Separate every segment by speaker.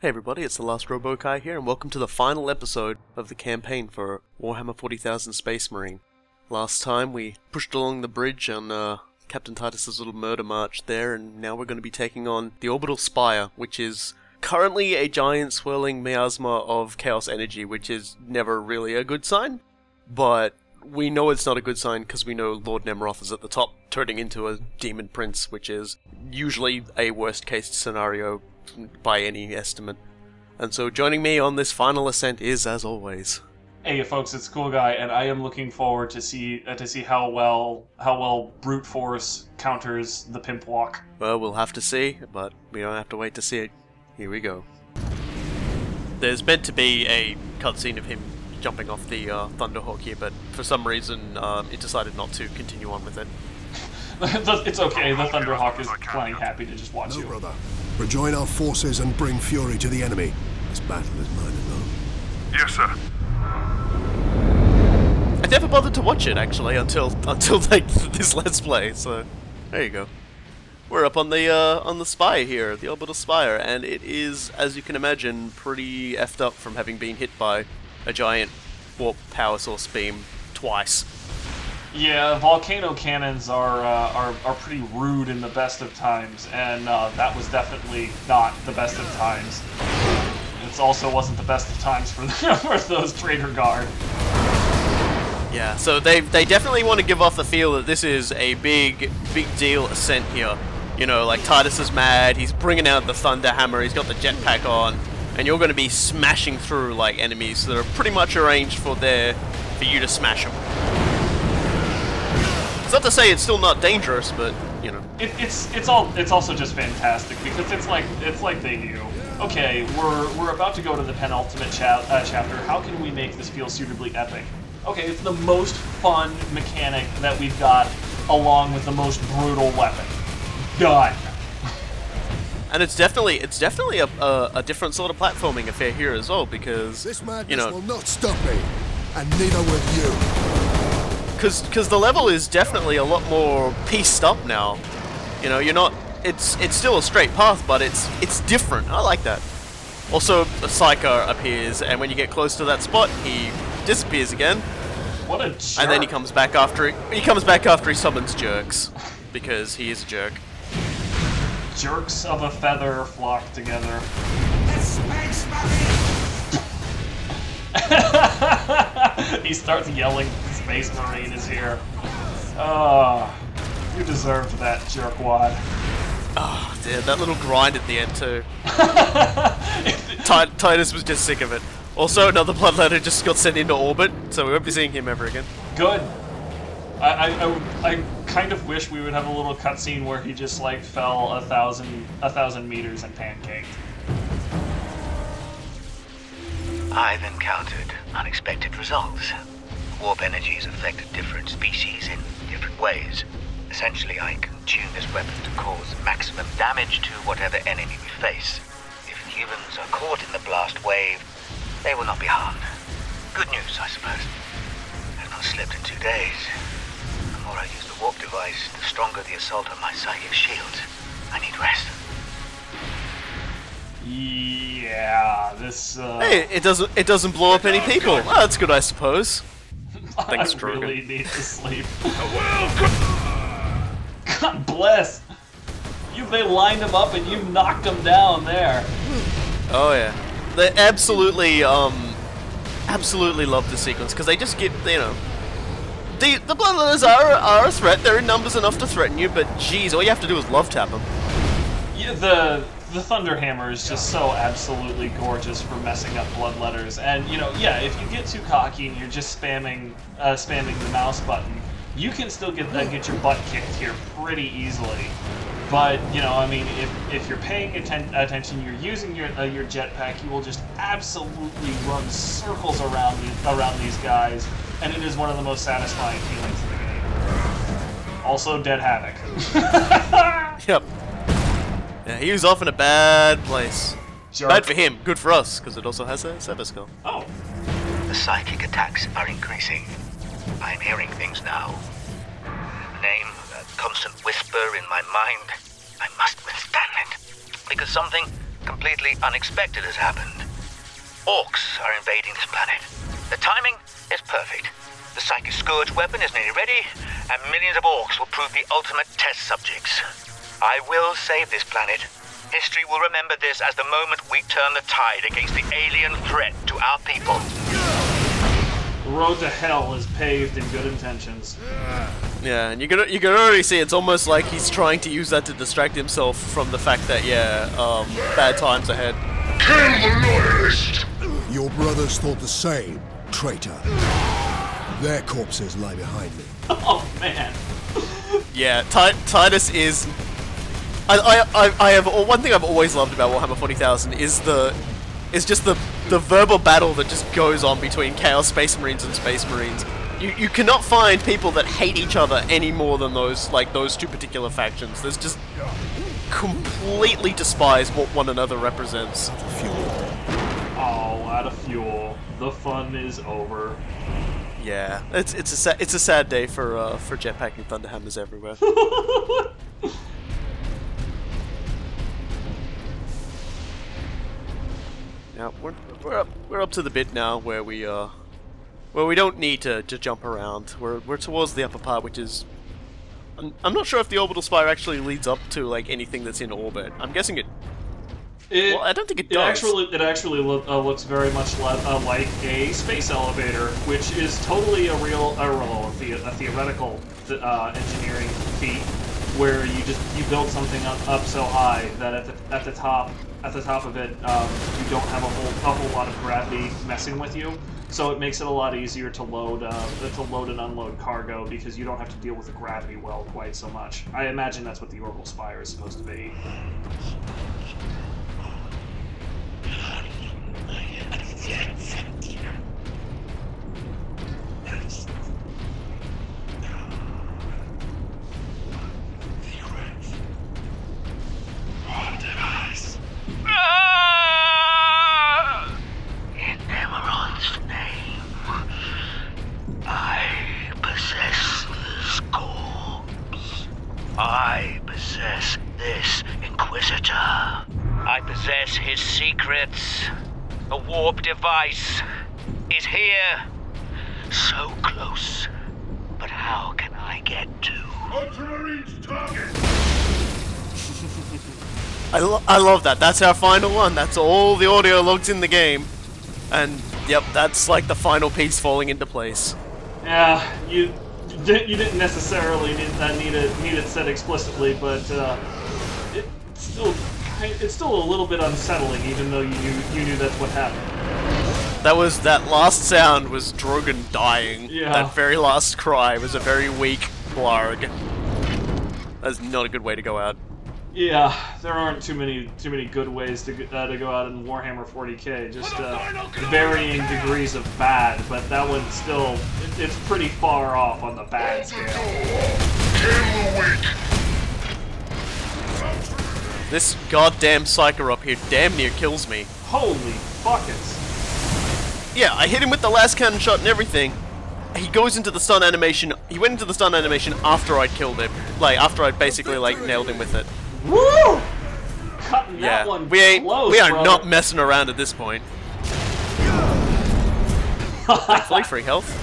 Speaker 1: Hey everybody, it's the Last Robokai here, and welcome to the final episode of the campaign for Warhammer 40,000 Space Marine. Last time we pushed along the bridge on Captain Titus' little murder march there, and now we're going to be taking on the Orbital Spire, which is currently a giant swirling miasma of chaos energy, which is never really a good sign, but we know it's not a good sign because we know Lord Nemeroth is at the top, turning into a demon prince, which is usually a worst case scenario by any estimate. And so joining me on this final ascent is, as always,
Speaker 2: hey folks, it's Cool Guy, and I am looking forward to see how well brute force counters the pimp walk.
Speaker 1: Well, we'll have to see, but we don't have to wait to see it. Here we go. There's meant to be a cutscene of him jumping off the Thunderhawk here, but for some reason it decided not to continue on with it.
Speaker 2: It's okay, the Thunderhawk is plenty happy to just watch you.
Speaker 3: Brother. Rejoin our forces and bring fury to the enemy. This battle is mine alone.
Speaker 4: Yes, sir.
Speaker 1: I never bothered to watch it, actually, until like this Let's Play, so there you go. We're up on the spire here, the Orbital Spire, and it is, as you can imagine, pretty effed up from having been hit by a giant warp power source beam twice.
Speaker 2: Yeah, volcano cannons are pretty rude in the best of times, and that was definitely not the best of times. It also wasn't the best of times for those Traitor Guard.
Speaker 1: Yeah, so they definitely want to give off the feel that this is a big deal ascent here. You know, like Titus is mad, he's bringing out the Thunder Hammer, he's got the jetpack on, and you're going to be smashing through like enemies that are pretty much arranged for you to smash them. It's not to say it's still not dangerous, but you know,
Speaker 2: it's also just fantastic because it's like they knew. Okay, we're about to go to the penultimate chapter. How can we make this feel suitably epic? Okay, it's the most fun mechanic that we've got, along with the most brutal weapon. Done.
Speaker 1: And it's definitely a different sort of platforming affair here as well, because
Speaker 3: This madness
Speaker 1: you know,
Speaker 3: will not stop me, and neither will you.
Speaker 1: Because the level is definitely a lot more pieced up now. You know, you're not. It's still a straight path, but it's different. I like that. Also, a Psyker appears, and when you get close to that spot, he disappears again.
Speaker 2: What a jerk.
Speaker 1: And then he comes back after he summons jerks, because he is a jerk.
Speaker 2: Jerks of a feather flock together. He starts yelling, Space Marine is here. Oh, you deserved that, jerkwad.
Speaker 1: Oh, dude, that little grind at the end too. Titus was just sick of it. Also, another Bloodletter just got sent into orbit, so we won't be seeing him ever again.
Speaker 2: Good. I kind of wish we would have a little cutscene where he just like fell a thousand meters and pancaked.
Speaker 5: I've encountered unexpected results. Warp energy has affected different species in different ways. Essentially, I can tune this weapon to cause maximum damage to whatever enemy we face. If humans are caught in the blast wave, they will not be harmed. Good news, I suppose. I've not slept in 2 days. The more I use the warp device, the stronger the assault on my psychic shields. I need rest.
Speaker 2: Yeah, this.
Speaker 1: Hey, it doesn't blow up any people. Oh, that's good, I suppose. Thanks,
Speaker 2: I
Speaker 1: Drogon.
Speaker 2: really need to sleep. God bless. They lined him up and you knocked him down there.
Speaker 1: Oh yeah, they absolutely love the sequence because they just get, you know, the Bloodletters are a threat. They're in numbers enough to threaten you, but geez, all you have to do is love tap them.
Speaker 2: Yeah, the Thunder Hammer is just so absolutely gorgeous for messing up Bloodletters, and you know, yeah, if you get too cocky and you're just spamming the mouse button, you can still get your butt kicked here pretty easily. But you know, I mean, if you're paying attention, you're using your jetpack, you will just absolutely run circles around these guys, and it is one of the most satisfying feelings in the game. Also, Dead Havoc.
Speaker 1: Yep. Yeah, he was off in a bad place.
Speaker 2: Jerk.
Speaker 1: Bad for him, good for us, because it also has a Sever Skull.
Speaker 2: Oh.
Speaker 5: The psychic attacks are increasing. I'm hearing things now. Name, a constant whisper in my mind. I must withstand it. Because something completely unexpected has happened. Orcs are invading this planet. The timing is perfect. The Psychic Scourge weapon is nearly ready, and millions of orcs will prove the ultimate test subjects. I will save this planet. History will remember this as the moment we turn the tide against the alien threat to our people.
Speaker 2: The road to hell is paved in good intentions.
Speaker 1: Yeah, and you can already see it's almost like he's trying to use that to distract himself from the fact that, bad times ahead.
Speaker 3: Kill the loyalist! Your brothers thought the same, traitor. Their corpses lie behind me.
Speaker 2: Oh, man.
Speaker 1: Yeah, Titus is... I have one thing I've always loved about Warhammer 40,000 is just the verbal battle that just goes on between Chaos Space Marines and Space Marines. You cannot find people that hate each other any more than those two particular factions. There's just completely despise what one another represents.
Speaker 2: Oh, out of fuel. The fun is over.
Speaker 1: Yeah, it's a sad day for jetpacking thunderhammers everywhere. Now we're up to the bit now where we don't need to jump around. We're towards the upper part, which is I'm not sure if the orbital spire actually leads up to like anything that's in orbit. I'm guessing it. Well, I don't think it does.
Speaker 2: It actually looks very much like a space elevator, which is totally a theoretical engineering feat, where you build something up so high that at the top of it you don't have a whole lot of gravity messing with you. So it makes it a lot easier to load and unload cargo because you don't have to deal with the gravity well quite so much. I imagine that's what the orbital spire is supposed to be.
Speaker 5: In Nemeroth's name, I possess this corpse. I possess this Inquisitor. I possess his secrets. The warp device is here. So close. But how can I get to?
Speaker 3: Ultramarines target!
Speaker 1: I love that. That's our final one. That's all the audio logs in the game. And, yep, that's like the final piece falling into place.
Speaker 2: Yeah, you didn't necessarily need it said explicitly, but it's still a little bit unsettling, even though you knew that's what happened.
Speaker 1: That last sound was Drogon dying.
Speaker 2: Yeah.
Speaker 1: That very last cry was a very weak blarg. That's not a good way to go out.
Speaker 2: Yeah, there aren't too many good ways to go out in Warhammer 40k. Just varying degrees of bad, but that one still it's pretty far off on the bad scale.
Speaker 1: This goddamn psyker up here damn near kills me.
Speaker 2: Holy buckets!
Speaker 1: Yeah, I hit him with the last cannon shot and everything. He goes into the stun animation. He went into the stun animation after I'd killed him. Like after I'd basically like nailed him with it.
Speaker 2: Woo! Cutting
Speaker 1: Yeah,
Speaker 2: that one
Speaker 1: we are
Speaker 2: brother.
Speaker 1: not messing around at this point. Thankfully, free health.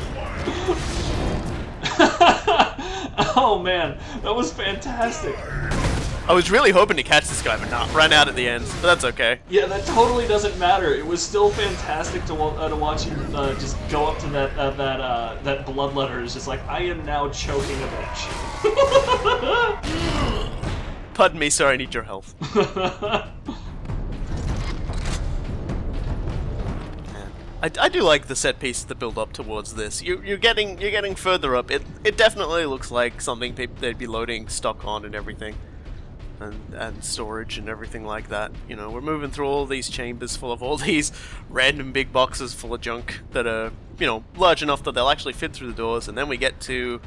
Speaker 2: Oh man, that was fantastic.
Speaker 1: I was really hoping to catch this guy, but not ran out at the end. But that's okay.
Speaker 2: Yeah, that totally doesn't matter. It was still fantastic to watch him just go up to that bloodletter. It's just like, I am now choking a bitch.
Speaker 1: Pardon me, sir. I need your health. I do like the set pieces that build up towards this. You're getting further up. It definitely looks like something they'd be loading stock on and everything. And storage and everything like that. You know, we're moving through all these chambers full of all these random big boxes full of junk that are, you know, large enough that they'll actually fit through the doors, and then we get to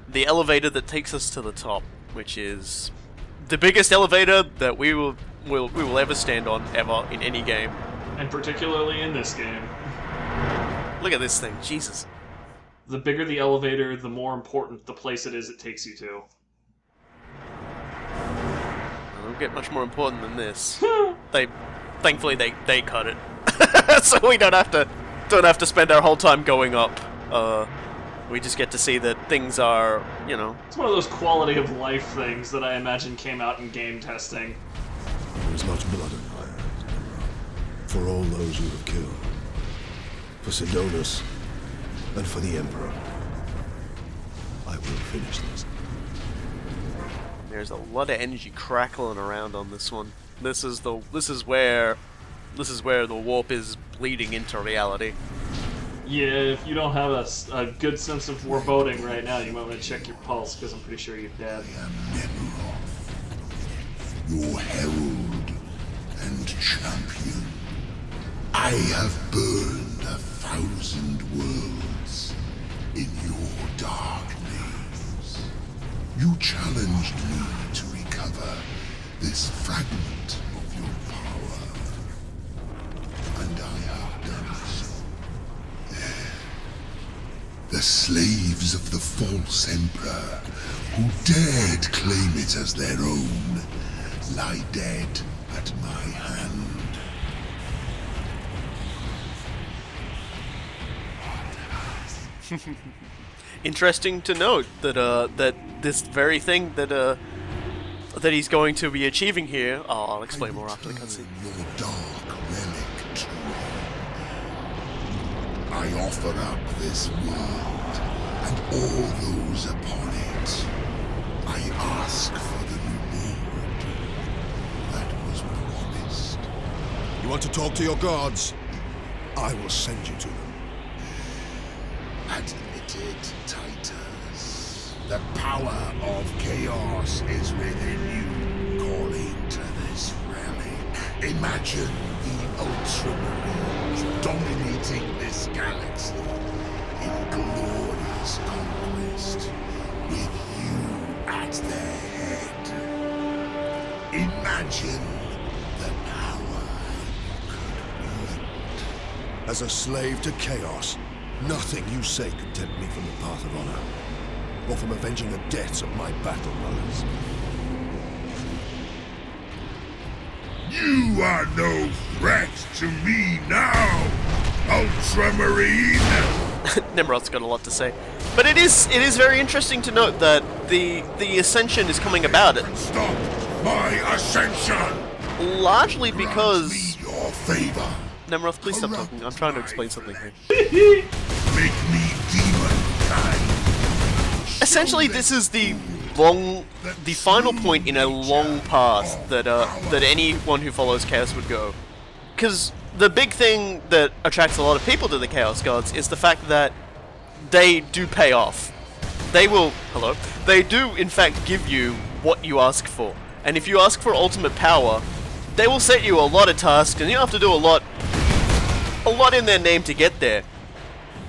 Speaker 1: the elevator that takes us to the top, which is the biggest elevator that we will ever stand on ever in any game.
Speaker 2: And particularly in this game.
Speaker 1: Look at this thing, Jesus.
Speaker 2: The bigger the elevator, the more important the place it is it takes you to.
Speaker 1: It don't get much more important than this. They thankfully they cut it, so we don't have to spend our whole time going up. We just get to see that things are, you know.
Speaker 2: It's one of those quality of life things that I imagine came out in game testing.
Speaker 3: There is much blood in my hands, for all those you have killed, for Sidonus, and for the Emperor. I will finish this.
Speaker 1: There's a lot of energy crackling around on this one. This is where the warp is bleeding into reality.
Speaker 2: Yeah, if you don't have a good sense of foreboding right now, you might want to check your pulse, because I'm pretty sure you're dead.
Speaker 3: I am Nemeroth, your herald and champion. I have burned 1,000 worlds in your dark names. You challenged me to recover this fragment of your power, and I have done so. The slaves of the false emperor, who dared claim it as their own, lie dead at my hand.
Speaker 1: Interesting to note that that this very thing that he's going to be achieving here. Oh, I'll explain more after the cutscene.
Speaker 3: Your dark relic to I offer up this world and all those upon it. I ask for the reward that was promised. You want to talk to your gods? I will send you to them. Admitted, Titus. The power of chaos is within you, calling to this relic. Imagine the Ultramarines dominating this galaxy in glorious conquest, with you at their head. Imagine the power you could wield. As a slave to chaos, nothing you say could tempt me from the path of honor, or from avenging the deaths of my battle brothers. You are no threat to me now, Ultramarine!
Speaker 1: Nemeroth's got a lot to say, but it is very interesting to note that the ascension is coming about.
Speaker 3: Stop my ascension!
Speaker 1: Largely because
Speaker 3: Your favor.
Speaker 1: Nemeroth, please stop talking. I'm trying to explain something here.
Speaker 3: Make me demon kind.
Speaker 1: Essentially, this is the final point in a long path that anyone who follows Chaos would go. Because the big thing that attracts a lot of people to the Chaos Gods is the fact that they do pay off. They do in fact give you what you ask for. And if you ask for ultimate power, they will set you a lot of tasks, and you have to do a lot in their name to get there.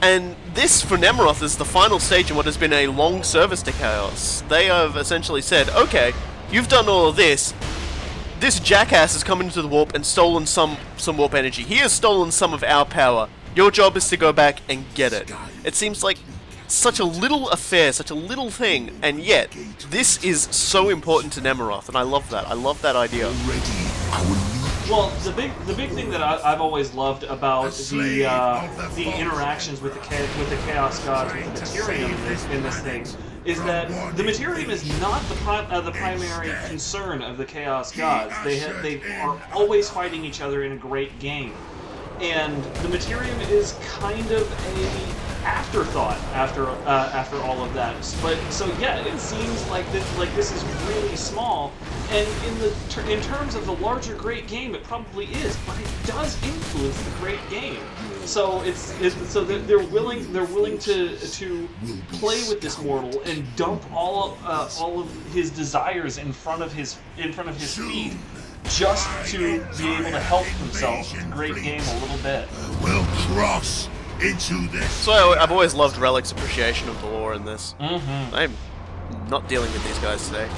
Speaker 1: And this, for Nemeroth, is the final stage in what has been a long service to Chaos. They have essentially said, okay, you've done all of this. This jackass has come into the warp and stolen some warp energy. He has stolen some of our power. Your job is to go back and get it. It seems like such a little affair, such a little thing, and yet, this is so important to Nemeroth, and I love that. I love that idea.
Speaker 2: Well, the big thing that I've always loved about the interactions with the Chaos Gods, with the Materium in this thing, is that the Materium is not the primary concern of the Chaos Gods. They are always fighting each other in a great game, and the Materium is kind of a afterthought after all of that. But so yeah, it seems like this is really small, and in terms of the larger great game, it probably is, but it does influence the great game. So so they're willing to play with this mortal and dump all of his desires in front of his feet, just to be able to help themselves with the great game a little bit.
Speaker 3: We'll cross into this.
Speaker 1: So I've always loved Relic's appreciation of the lore in this. Mm-hmm. I'm not dealing with these guys today.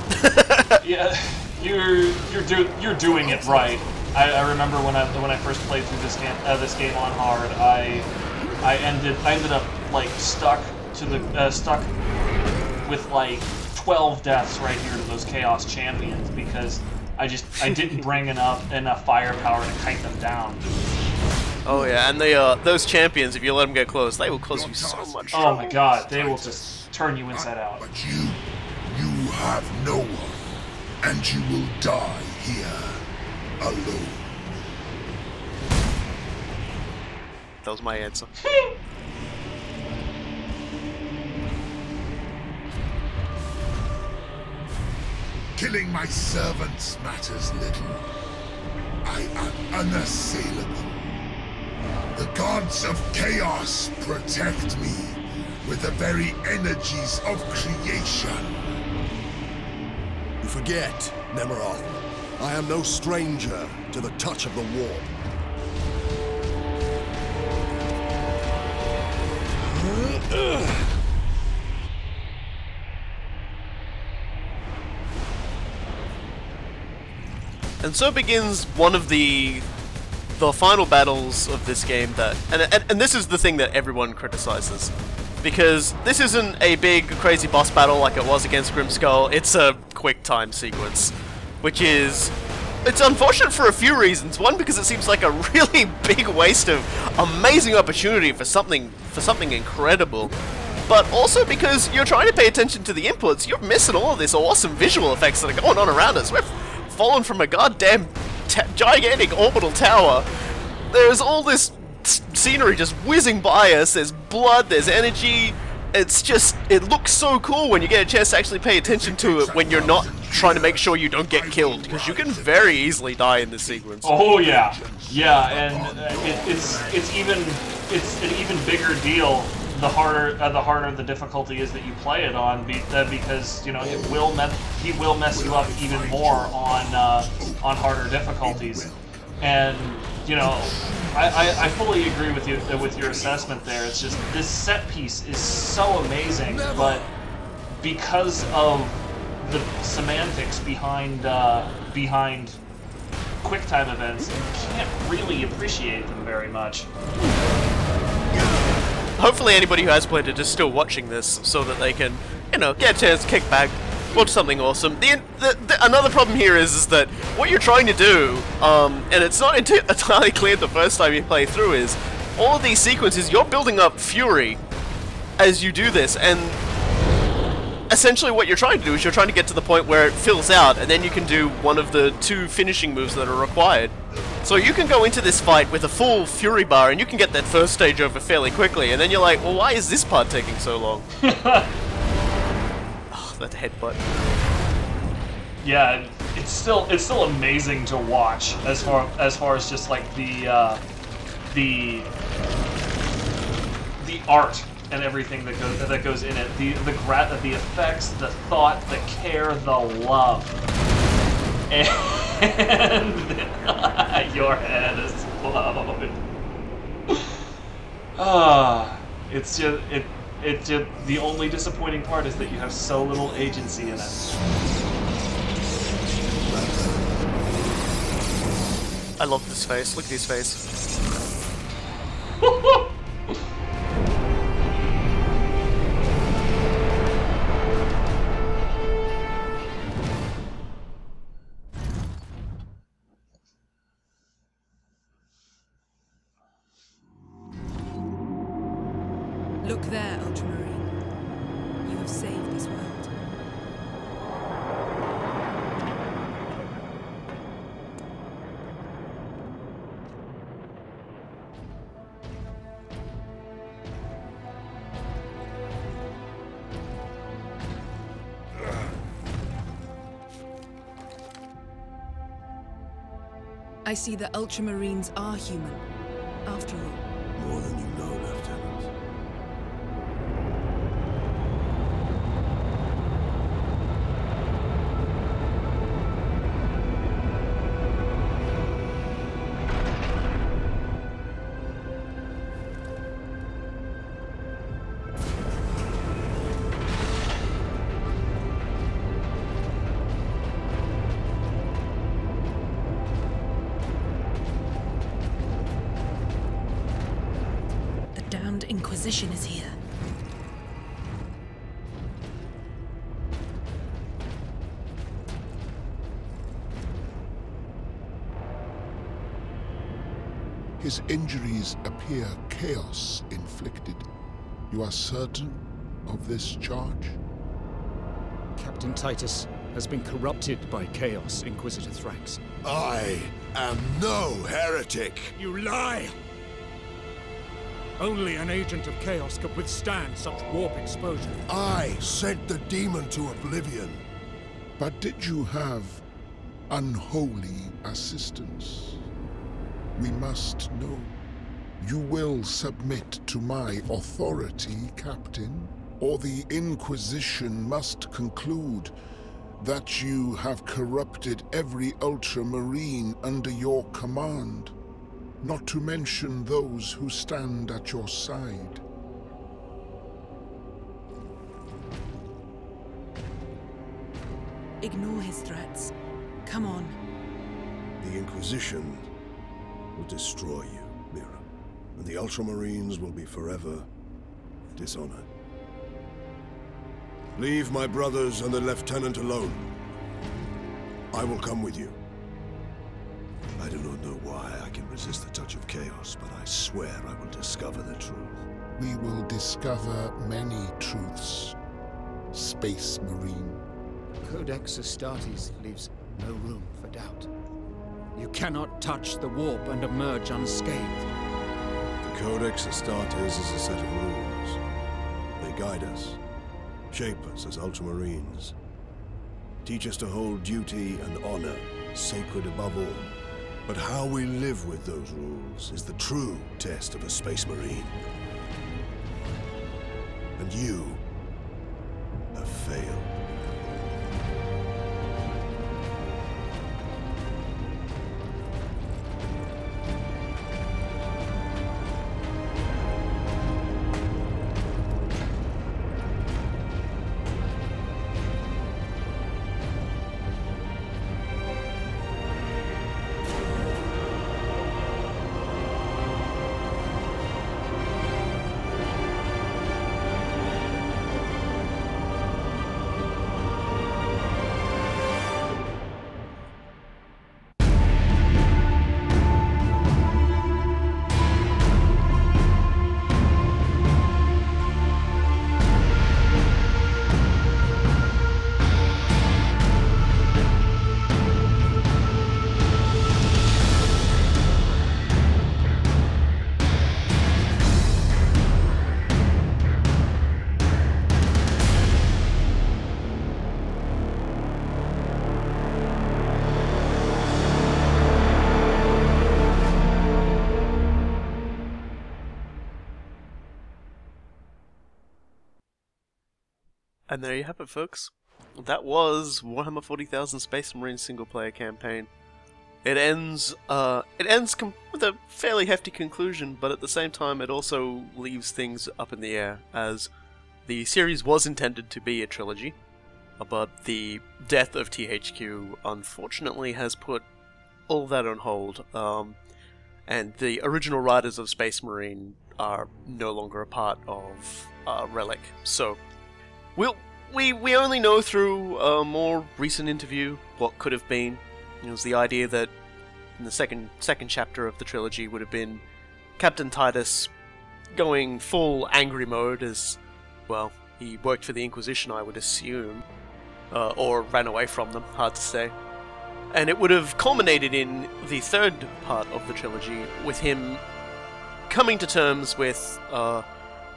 Speaker 2: Yeah, you're doing it right. I remember when I first played through this game on hard, I ended up like stuck with like 12 deaths right here to those Chaos Champions, because I didn't bring enough firepower to kite them down.
Speaker 1: Oh yeah, and those champions, if you let them get close, they will cause you so much trouble.
Speaker 2: Oh my god, they will just turn you inside out.
Speaker 3: But you have no one, and you will die here, alone.
Speaker 1: That was my answer.
Speaker 3: Killing my servants matters little. I am unassailable. The gods of chaos protect me with the very energies of creation.
Speaker 4: You forget, Nemeroth. I am no stranger to the touch of the warp.
Speaker 1: And so begins one of the final battles of this game that, and this is the thing that everyone criticizes, because this isn't a big crazy boss battle like it was against Grimskull. It's a quick time sequence, which is, it's unfortunate for a few reasons. One, because it seems like a really big waste of amazing opportunity for something incredible. But also because you're trying to pay attention to the inputs, you're missing all of this awesome visual effects that are going on around us. We're fallen from a goddamn gigantic orbital tower. There's all this scenery just whizzing by us. There's blood, there's energy. It's just, it looks so cool when you get a chance to actually pay attention to it when you're not trying to make sure you don't get killed, because you can very easily die in this sequence.
Speaker 2: Oh yeah, yeah, and it's an even bigger deal the harder the difficulty is that you play it on, because you know he will mess you up even more on harder difficulties. And you know, I fully agree with you with your assessment there. It's just this set piece is so amazing, but because of the semantics behind QuickTime events, you can't really appreciate them very much.
Speaker 1: Hopefully anybody who has played it is still watching this so that they can, you know, get a chance to kick back, watch something awesome. Another problem here is that what you're trying to do, and it's not entirely clear the first time you play through, is all of these sequences, you're building up fury as you do this, and essentially what you're trying to do is you're trying to get to the point where it fills out, and then you can do one of the 2 finishing moves that are required. So you can go into this fight with a full fury bar, and you can get that first stage over fairly quickly, and then you're like, well, why is this part taking so long? Oh, that headbutt.
Speaker 2: Yeah, it's still amazing to watch as far as just like the art and everything that goes in it, the effects, the thought, the care, the love, and your head explode. It's just the only disappointing part is that you have so little agency in it.
Speaker 1: I love this face. Look at his face.
Speaker 6: Look there, Ultramarine. You have saved this world. I see the Ultramarines are human, after all.
Speaker 4: More than you know, Lieutenant.
Speaker 6: Inquisition is here.
Speaker 3: His injuries appear chaos inflicted. You are certain of this charge?
Speaker 7: Captain Titus has been corrupted by Chaos, Inquisitor Thrax.
Speaker 4: I am no heretic!
Speaker 7: You lie! Only an agent of Chaos could withstand such warp exposure.
Speaker 4: I sent the demon to oblivion.
Speaker 3: But did you have unholy assistance? We must know. You will submit to my authority, Captain, or the Inquisition must conclude that you have corrupted every Ultramarine under your command, not to mention those who stand at your side.
Speaker 6: Ignore his threats. Come on.
Speaker 4: The Inquisition will destroy you, Mira, and the Ultramarines will be forever dishonored. Leave my brothers and the Lieutenant alone. I will come with you. I do not know why I can resist the touch of chaos, but I swear I will discover the truth.
Speaker 3: We will discover many truths, Space Marine.
Speaker 7: Codex Astartes leaves no room for doubt. You cannot touch the warp and emerge unscathed.
Speaker 4: The Codex Astartes is a set of rules. They guide us, shape us as Ultramarines, teach us to hold duty and honor sacred above all. But how we live with those rules is the true test of a Space Marine. And you have failed.
Speaker 1: And there you have it, folks. That was Warhammer 40,000 Space Marine single-player campaign. It ends with a fairly hefty conclusion, but at the same time it also leaves things up in the air, as the series was intended to be a trilogy, but the death of THQ unfortunately has put all that on hold, and the original writers of Space Marine are no longer a part of Relic. So we only know through a more recent interview what could have been. It was the idea that in the second chapter of the trilogy would have been Captain Titus going full angry mode, as well, he worked for the Inquisition, I would assume, or ran away from them, hard to say. And it would have culminated in the third part of the trilogy with him coming to terms with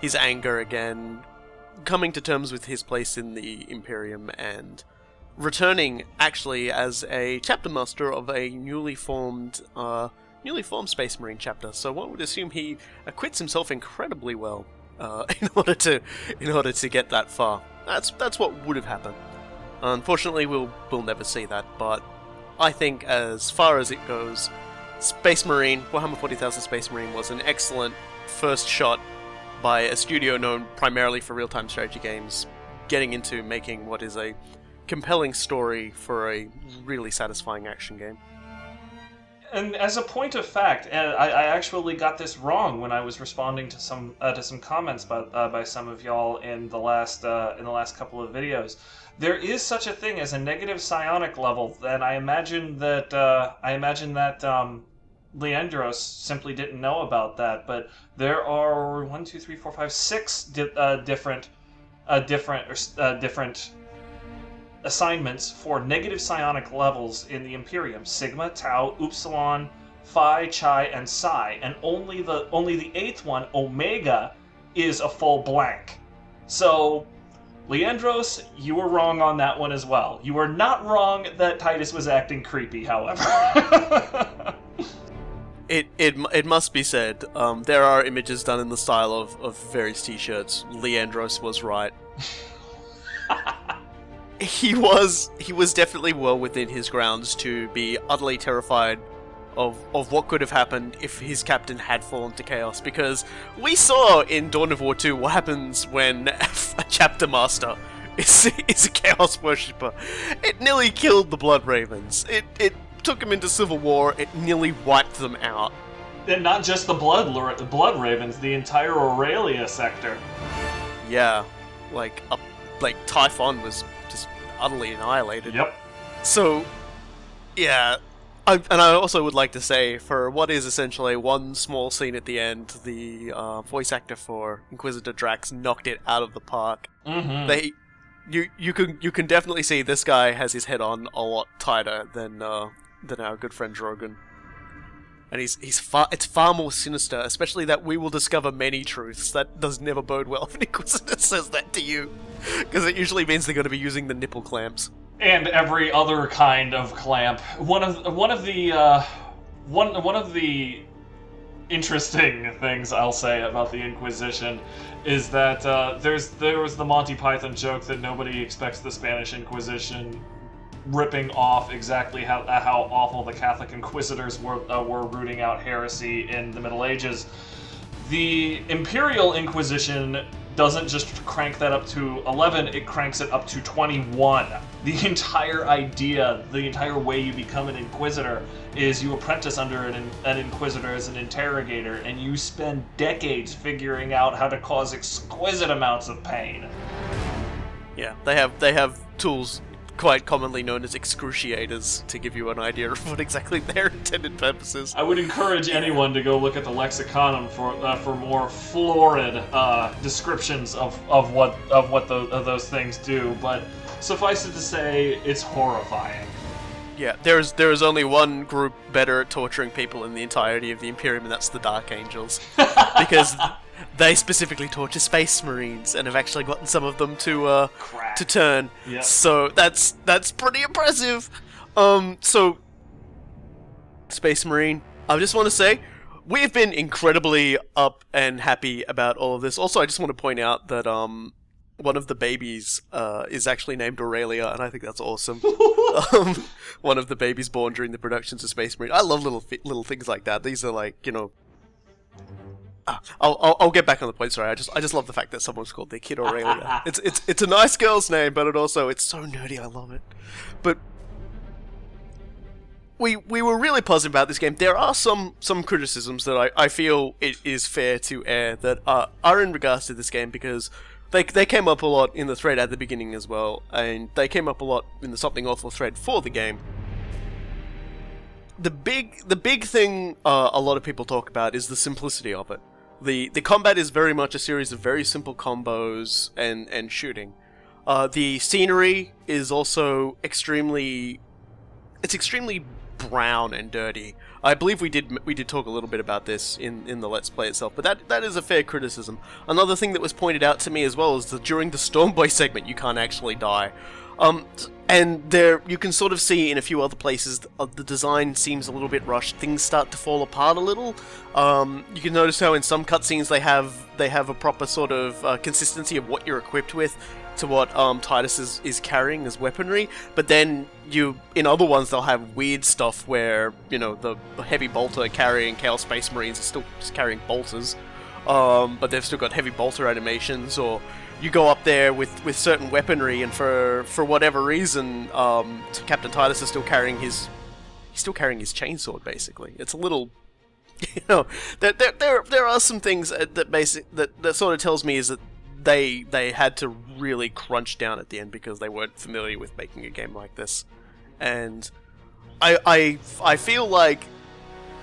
Speaker 1: his anger again, coming to terms with his place in the Imperium, and returning actually as a chapter master of a newly formed Space Marine chapter. So one would assume he acquits himself incredibly well in order to get that far. That's what would have happened. Unfortunately, we'll never see that. But I think, as far as it goes, Space Marine, Warhammer 40,000 Space Marine, was an excellent first shot by a studio known primarily for real-time strategy games, getting into making what is a compelling story for a really satisfying action game.
Speaker 2: And as a point of fact, I actually got this wrong when I was responding to some comments by some of y'all in the last couple of videos. There is such a thing as a negative psionic level, and I imagine that Leandros simply didn't know about that. But there are 6 different assignments for negative psionic levels in the Imperium: Sigma, Tau, Upsilon, Phi, Chi, and Psi. And only the 8th one, Omega, is a full blank. So, Leandros, you were wrong on that one as well. You were not wrong that Titus was acting creepy, however.
Speaker 1: It must be said, there are images done in the style of various t-shirts. Leandros was right. He was definitely well within his grounds to be utterly terrified of what could have happened if his captain had fallen to chaos, because we saw in Dawn of War 2 what happens when a chapter master is a chaos worshipper. It nearly killed the Blood Ravens. It took him into civil war. It nearly wiped them out.
Speaker 2: And not just the Blood Ravens, the entire Aurelia sector.
Speaker 1: Yeah, like Typhon was just utterly annihilated.
Speaker 2: Yep.
Speaker 1: So, yeah. And I also would like to say, for what is essentially one small scene at the end, the voice actor for Inquisitor Drax knocked it out of the park.
Speaker 2: Mm-hmm.
Speaker 1: You can definitely see this guy has his head on a lot tighter than our good friend Drogon, and it's far more sinister. Especially that we will discover many truths. That does never bode well if an Inquisitor says that to you, because it usually means they're going to be using the nipple clamps.
Speaker 2: And every other kind of clamp. One of the interesting things I'll say about the Inquisition is that there was the Monty Python joke that nobody expects the Spanish Inquisition ripping off exactly how awful the Catholic Inquisitors were rooting out heresy in the Middle Ages. The Imperial Inquisition doesn't just crank that up to 11, it cranks it up to 21. The entire idea, the entire way you become an Inquisitor is you apprentice under an Inquisitor as an interrogator, and you spend decades figuring out how to cause exquisite amounts of pain.
Speaker 1: Yeah, they have tools quite commonly known as excruciators to give you an idea of what exactly their intended purposes.
Speaker 2: I would encourage anyone to go look at the Lexiconum for more florid descriptions of what those things do. But suffice it to say, it's horrifying.
Speaker 1: Yeah, there is only one group better at torturing people in the entirety of the Imperium, and that's the Dark Angels, because they specifically torture Space Marines and have actually gotten some of them to turn.
Speaker 2: Yep.
Speaker 1: So that's pretty impressive. So Space Marine, I just want to say we have been incredibly up and happy about all of this. Also, I just want to point out that one of the babies is actually named Aurelia, and I think that's awesome. One of the babies born during the productions of Space Marine. I love little things like that. These are like, you know. I'll get back on the point. Sorry, I just love the fact that someone's called their kid Aurelia. It's a nice girl's name, but it's so nerdy. I love it. But we were really positive about this game. There are some criticisms that I feel it is fair to air that are in regards to this game, because they came up a lot in the thread at the beginning as well, and they came up a lot in the Something Awful thread for the game. The big thing a lot of people talk about is the simplicity of it. The combat is very much a series of very simple combos and shooting. The scenery is also extremely brown and dirty. I believe we did talk a little bit about this in the Let's Play itself, but that is a fair criticism. Another thing that was pointed out to me as well is that during the Stormboy segment you can't actually die. And there you can sort of see in a few other places the design seems a little bit rushed. Things start to fall apart a little. You can notice how in some cutscenes they have a proper sort of consistency of what you're equipped with to what Titus is carrying as weaponry, but then in other ones they'll have weird stuff where, you know, the heavy bolter carrying Chaos Space Marines is still just carrying bolters, but they've still got heavy bolter animations, or you go up there with certain weaponry, and for whatever reason, Captain Titus is still carrying his chainsword. Basically, it's a little, you know, there are some things that sort of tells me is that they had to really crunch down at the end because they weren't familiar with making a game like this, and I feel like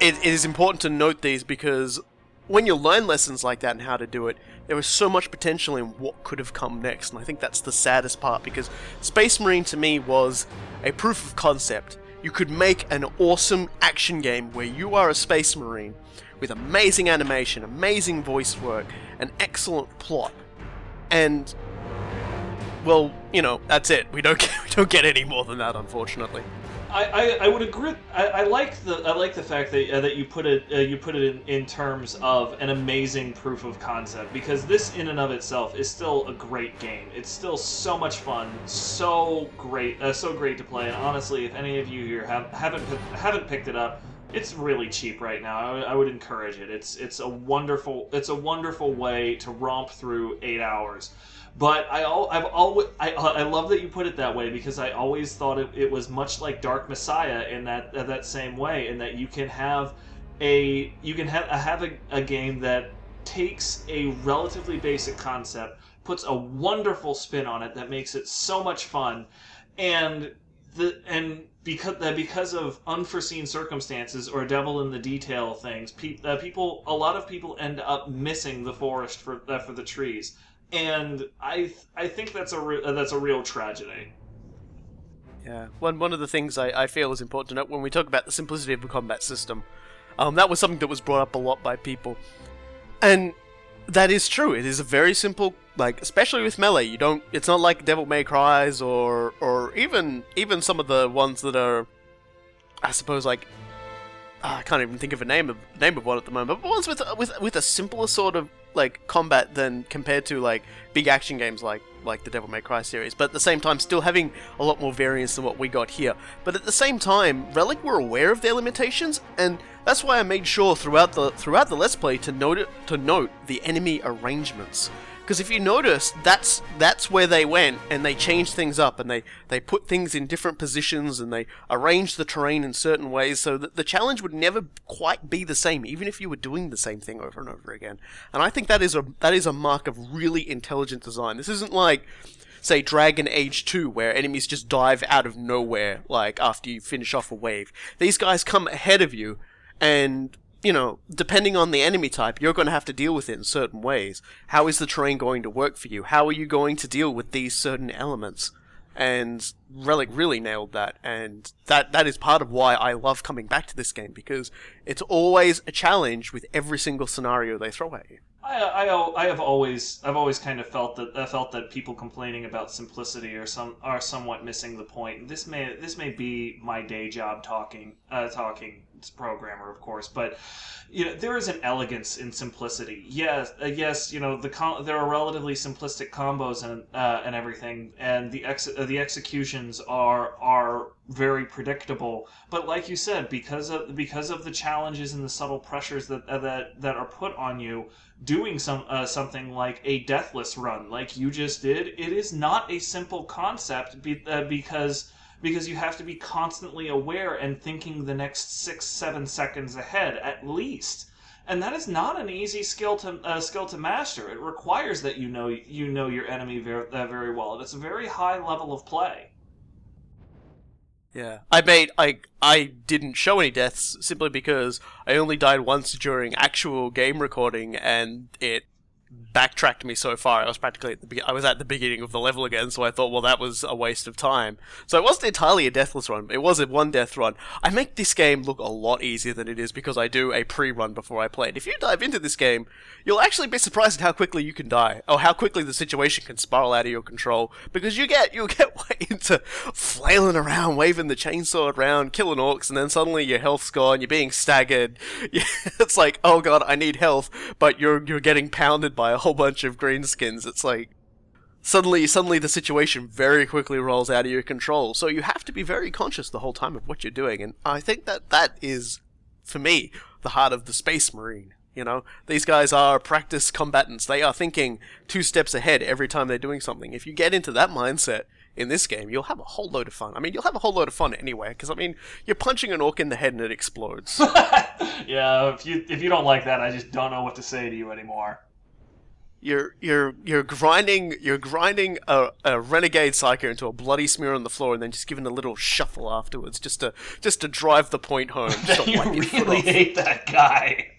Speaker 1: it is important to note these because when you learn lessons like that and how to do it, there is so much potential in what could have come next, and I think that's the saddest part, because Space Marine to me was a proof of concept. You could make an awesome action game where you are a Space Marine with amazing animation, amazing voice work, an excellent plot, and, well, you know, that's it. We don't get any more than that, unfortunately.
Speaker 2: I would agree. I like the fact that you put it in terms of an amazing proof of concept, because this in and of itself is still a great game. It's still so much fun, so great to play. And honestly, if any of you here haven't picked it up, it's really cheap right now. I would encourage it. It's a wonderful way to romp through 8 hours. But I love that you put it that way, because I always thought it was much like Dark Messiah in that same way, in that you can have a game that takes a relatively basic concept, puts a wonderful spin on it that makes it so much fun, and because of unforeseen circumstances or devil in the detail things, a lot of people end up missing the forest for the trees. And I think that's a real tragedy.
Speaker 1: Yeah, one of the things I feel is important to note when we talk about the simplicity of the combat system, that was something that was brought up a lot by people, and that is true. It is a very simple, like, especially with melee. It's not like Devil May Cry's or even some of the ones that are, I suppose, like, I can't even think of a name of one at the moment, but ones with a simpler sort of like combat than compared to like big action games like the Devil May Cry series, but at the same time still having a lot more variance than what we got here. But at the same time, Relic were aware of their limitations, and that's why I made sure throughout the Let's Play to note the enemy arrangements. Because if you notice, that's where they went, and they changed things up, and they put things in different positions, and they arranged the terrain in certain ways, so that the challenge would never quite be the same, even if you were doing the same thing over and over again. And I think that is a mark of really intelligent design. This isn't like, say, Dragon Age 2, where enemies just dive out of nowhere, like, after you finish off a wave. These guys come ahead of you, and, you know, depending on the enemy type, you're going to have to deal with it in certain ways. How is the terrain going to work for you? How are you going to deal with these certain elements? And Relic really nailed that, and that is part of why I love coming back to this game, because it's always a challenge with every single scenario they throw at you.
Speaker 2: I've always kind of felt that people complaining about simplicity are somewhat missing the point. This may be my day job talking programmer, of course, but you know, there is an elegance in simplicity. Yes, you know, there are relatively simplistic combos and everything, and the executions are very predictable. But like you said, because of the challenges and the subtle pressures that are put on you, doing something like a deathless run, like you just did, it is not a simple concept because you have to be constantly aware and thinking the next 6-7 seconds ahead at least, and that is not an easy skill to master. It requires that you know your enemy very well, and it's a very high level of play.
Speaker 1: Yeah, I didn't show any deaths simply because I only died once during actual game recording, and it backtracked me so far. I was practically at the beginning of the level again, so I thought, well, that was a waste of time. So it wasn't entirely a deathless run. It was a one death run. I make this game look a lot easier than it is because I do a pre-run before I play it. If you dive into this game, you'll actually be surprised at how quickly you can die, or how quickly the situation can spiral out of your control, because you'll get way into flailing around, waving the chainsaw around, killing orcs, and then suddenly your health's gone, you're being staggered. It's like, oh god, I need health, but you're getting pounded by a whole bunch of greenskins. It's like suddenly the situation very quickly rolls out of your control. So you have to be very conscious the whole time of what you're doing, and I think that is, for me, the heart of the Space Marine. You know, these guys are practice combatants. They are thinking 2 steps ahead every time they're doing something. If you get into that mindset in this game, you'll have a whole load of fun. I mean, you'll have a whole load of fun anyway, because, I mean, you're punching an orc in the head and it explodes.
Speaker 2: Yeah, if you don't like that, I just don't know what to say to you anymore.
Speaker 1: You're grinding a renegade psycho into a bloody smear on the floor, and then just giving a little shuffle afterwards, just to drive the point home. Just to
Speaker 2: You
Speaker 1: wipe your foot
Speaker 2: really
Speaker 1: off.
Speaker 2: hate that guy.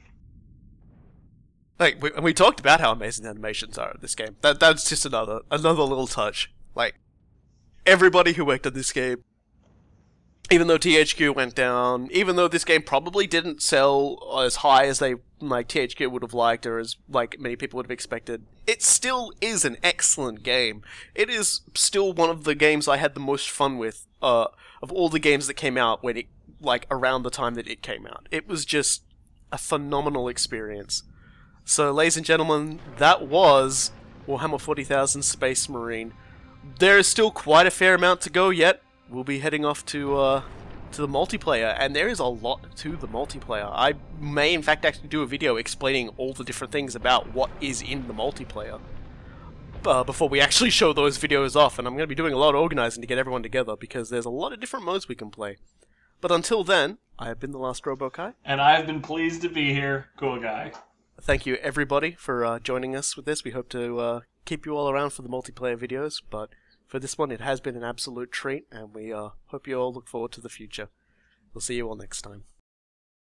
Speaker 1: Like we talked about how amazing the animations are in this game. That's just another little touch. Like everybody who worked on this game, even though THQ went down, even though this game probably didn't sell as high as THQ would have liked, or as many people would have expected, it still is an excellent game. It is still one of the games I had the most fun with of all the games that came out when it around the time that it came out. It was just a phenomenal experience. So, ladies and gentlemen, that was Warhammer 40,000 Space Marine. There is still quite a fair amount to go yet. We'll be heading off to the multiplayer, and there is a lot to the multiplayer. I may, in fact, actually do a video explaining all the different things about what is in the multiplayer before we actually show those videos off, and I'm going to be doing a lot of organizing to get everyone together, because there's a lot of different modes we can play. But until then, I have been the Last Robokai.
Speaker 2: And I've been pleased to be here. Cool guy.
Speaker 1: Thank you, everybody, for joining us with this. We hope to keep you all around for the multiplayer videos, but for this one, it has been an absolute treat, and we hope you all look forward to the future. We'll see you all next time.